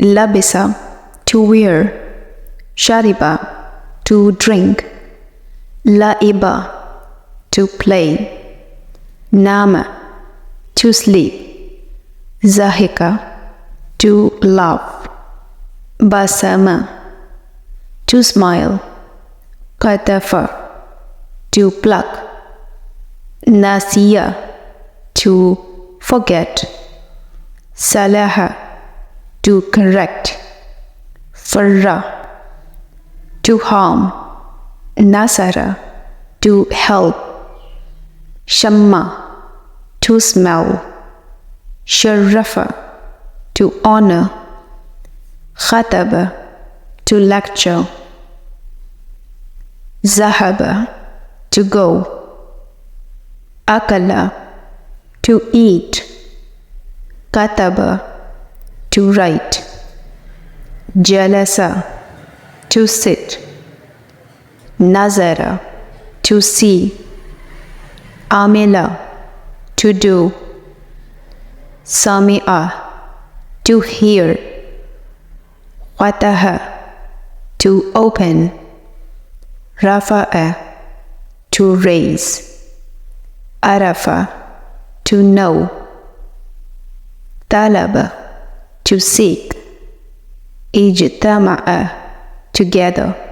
labisa, to wear, shariba, to drink, laiba, to play, nama, to sleep, zahika, to laugh, basama, to smile, qatafa, to pluck, nasiya, to forget, salaha, to correct, farra, to harm, nasara, to help, shamma, to smell, sharafa, to honor, khataba, to lecture, zahaba, to go, akala, to eat, kataba, to write, jalasa, to sit, nazara, to see, amila, to do, sami'a, to hear, fataha, to open, rafa'a, to raise, arafa, to know, talaba, to seek, ijtama'a, together.